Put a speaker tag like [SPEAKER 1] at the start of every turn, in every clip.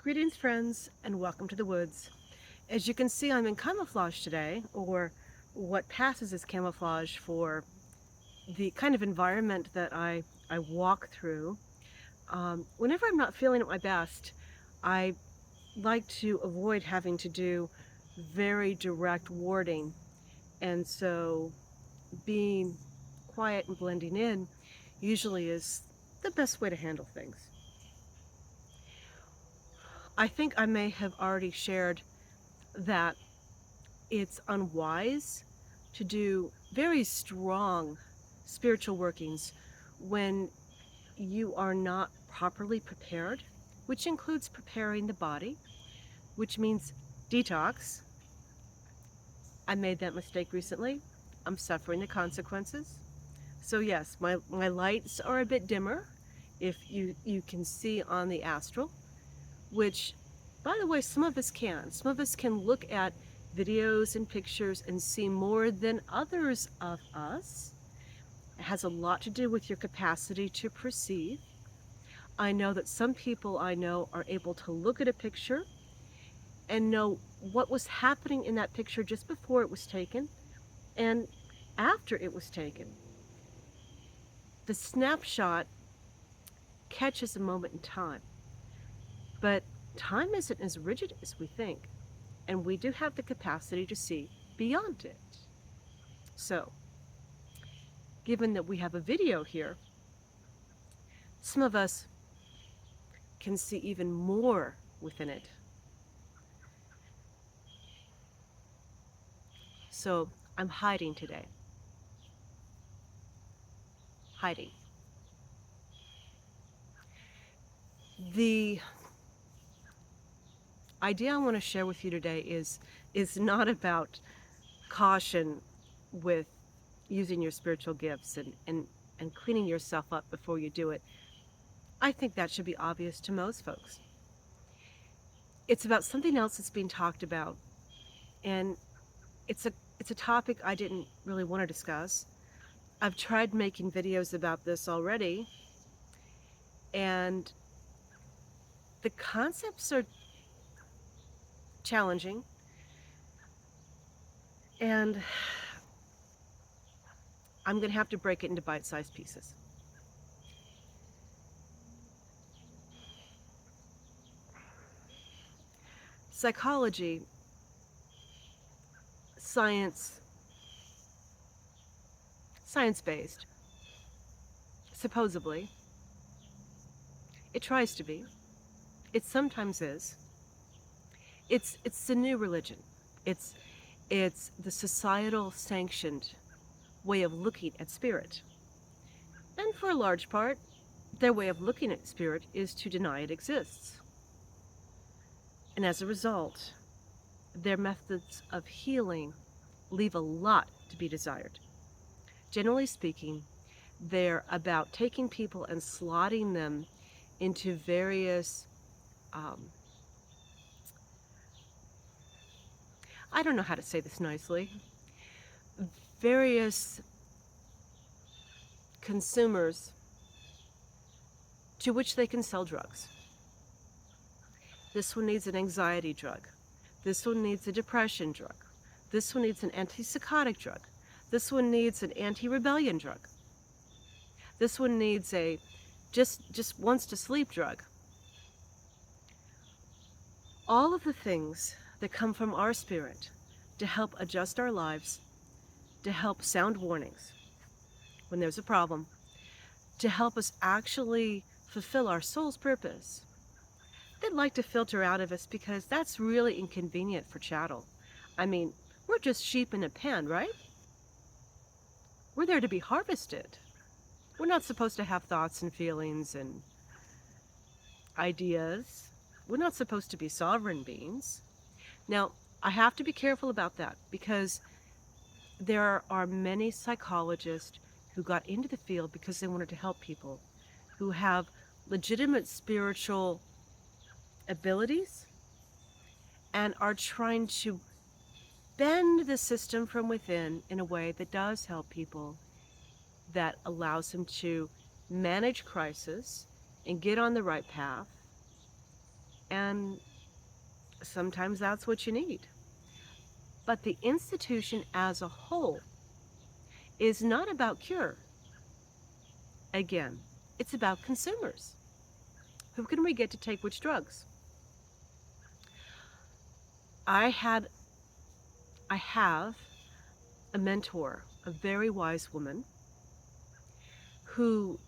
[SPEAKER 1] Greetings, friends, and welcome to the woods. As you can see, I'm in camouflage today, or what passes as camouflage for the kind of environment that I walk through. Whenever I'm not feeling at my best, I like to avoid having to do very direct warding, and so being quiet and blending in usually is the best way to handle things. I think I may have already shared that it's unwise to do very strong spiritual workings when you are not properly prepared, which includes preparing the body, which means detox. I made that mistake recently. I'm suffering the consequences. So yes, my lights are a bit dimmer, if you can see on the astral, which, by the way, some of us can. Some of us can look at videos and pictures and see more than others of us. It has a lot to do with your capacity to perceive. I know that some people I know are able to look at a picture and know what was happening in that picture just before it was taken and after it was taken. The snapshot catches a moment in time, but time isn't as rigid as we think, and we do have the capacity to see beyond it. So, given that we have a video here, some of us can see even more within it. So, I'm hiding today. Hiding. The idea I want to share with you today is not about caution with using your spiritual gifts and cleaning yourself up before you do it. I think that should be obvious to most folks. It's about something else that's being talked about, and it's a it's a topic I didn't really want to discuss. I've tried making videos about this already, and the concepts are challenging, and I'm going to have to break it into bite-sized pieces. Psychology, science, science-based, supposedly. It tries to be. It sometimes is. It's the new religion. It's it's the societal sanctioned way of looking at spirit. And for a large part, their way of looking at spirit is to deny it exists. And as a result, their methods of healing leave a lot to be desired. Generally speaking, they're about taking people and slotting them into various, um, I don't know how to say this nicely, various consumers to which they can sell drugs. This one needs an anxiety drug. This one needs a depression drug. This one needs an antipsychotic drug. This one needs an anti-rebellion drug. This one needs a just wants to sleep drug. All of the things that come from our spirit to help adjust our lives, to help sound warnings when there's a problem, to help us actually fulfill our soul's purpose. They'd like to filter out of us because that's really inconvenient for chattel. I mean, we're just sheep in a pen, right? We're there to be harvested. We're not supposed to have thoughts and feelings and ideas. We're not supposed to be sovereign beings. Now, I have to be careful about that because there are many psychologists who got into the field because they wanted to help people, who have legitimate spiritual abilities and are trying to bend the system from within in a way that does help people, that allows them to manage crisis and get on the right path And sometimes that's what you need. But the institution as a whole is not about cure. Again, it's about consumers. Who can we get to take which drugs? I have a mentor, a very wise woman who,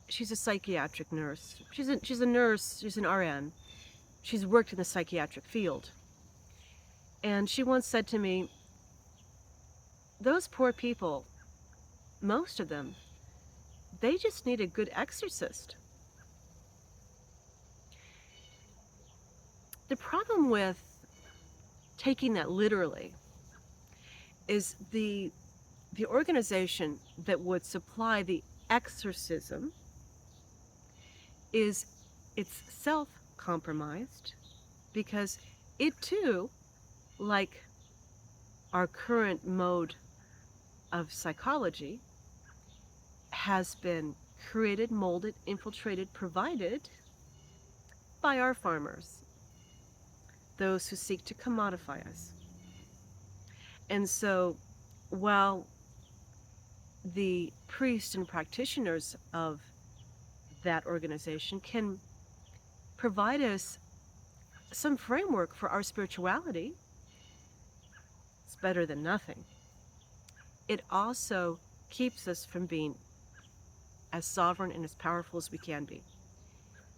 [SPEAKER 1] she's a psychiatric nurse. She's a nurse, she's an RN. She's worked in the psychiatric field. And she once said to me, those poor people, most of them, they just need a good exorcist. The problem with taking that literally is the organization that would supply the exorcism is itself compromised, because it too, like our current mode of psychology, has been created, molded, infiltrated, provided by our farmers, those who seek to commodify us. And so, while the priests and practitioners of that organization can provide us some framework for our spirituality, it's better than nothing. It also keeps us from being as sovereign and as powerful as we can be.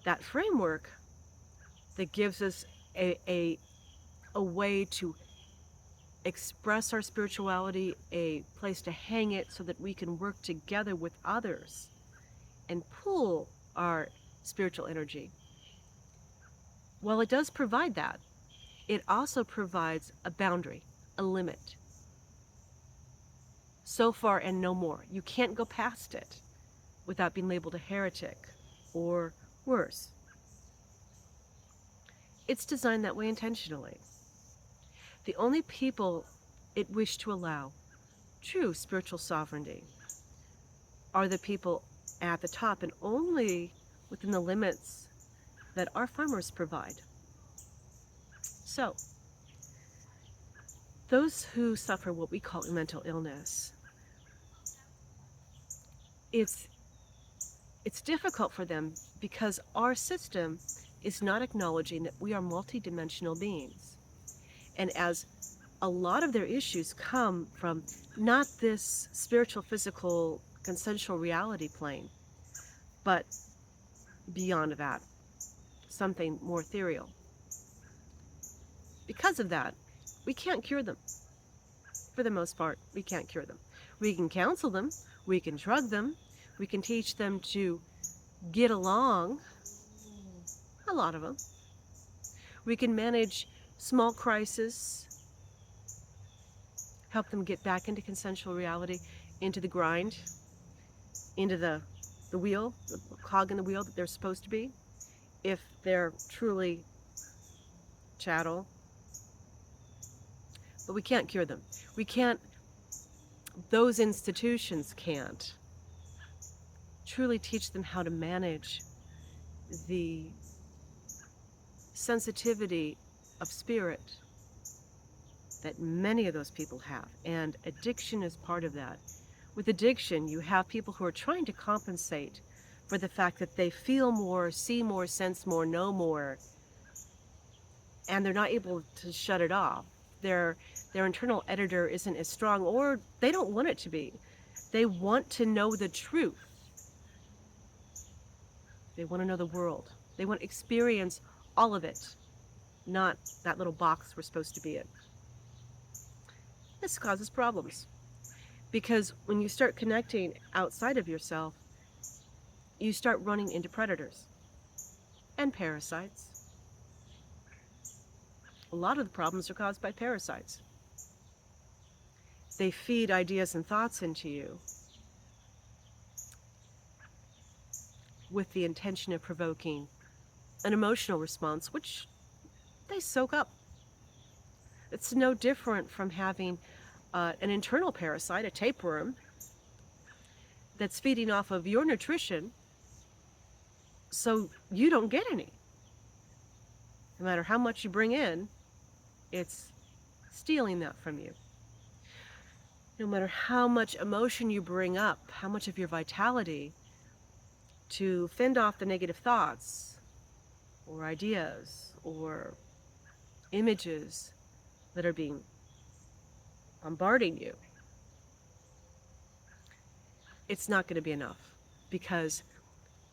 [SPEAKER 1] That framework that gives us a way to express our spirituality, a place to hang it so that we can work together with others and pool our spiritual energy. While it does provide that, it also provides a boundary, a limit. So far and no more. You can't go past it without being labeled a heretic or worse. It's designed that way intentionally. The only people it wished to allow true spiritual sovereignty are the people at the top, and only within the limits that our farmers provide. So, those who suffer what we call mental illness, it's difficult for them because our system is not acknowledging that we are multidimensional beings. And as a lot of their issues come from not this spiritual, physical, consensual reality plane, but beyond that, something more ethereal. Because of that, we can't cure them. For the most part, we can't cure them. We can counsel them, we can drug them, we can teach them to get along, a lot of them. We can manage small crises, help them get back into consensual reality, into the grind, into the wheel, the cog in the wheel that they're supposed to be, if they're truly chattel. But we can't cure them. We can't, those institutions can't truly teach them how to manage the sensitivity of spirit that many of those people have. And addiction is part of that. With addiction, you have people who are trying to compensate for the fact that they feel more, see more, sense more, know more, and they're not able to shut it off. Their internal editor isn't as strong, or they don't want it to be. They want to know the truth. They want to know the world. They want to experience all of it, not that little box we're supposed to be in. This causes problems, because when you start connecting outside of yourself, you start running into predators and parasites. A lot of the problems are caused by parasites. They feed ideas and thoughts into you with the intention of provoking an emotional response, which they soak up. It's no different from having an internal parasite, a tapeworm, that's feeding off of your nutrition, So you don't get any. No matter how much you bring in, it's stealing that from you. No matter how much emotion you bring up, how much of your vitality to fend off the negative thoughts or ideas or images that are being bombarding you, it's not going to be enough, because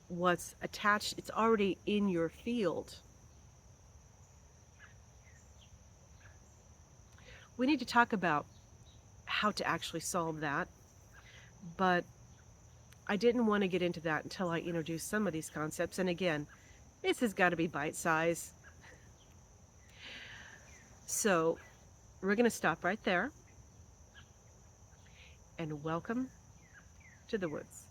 [SPEAKER 1] what's attached, it's already in your field. We need to talk about how to actually solve that, but I didn't want to get into that until I introduced some of these concepts. And again, this has got to be bite size. So we're going to stop right there, and welcome to the woods.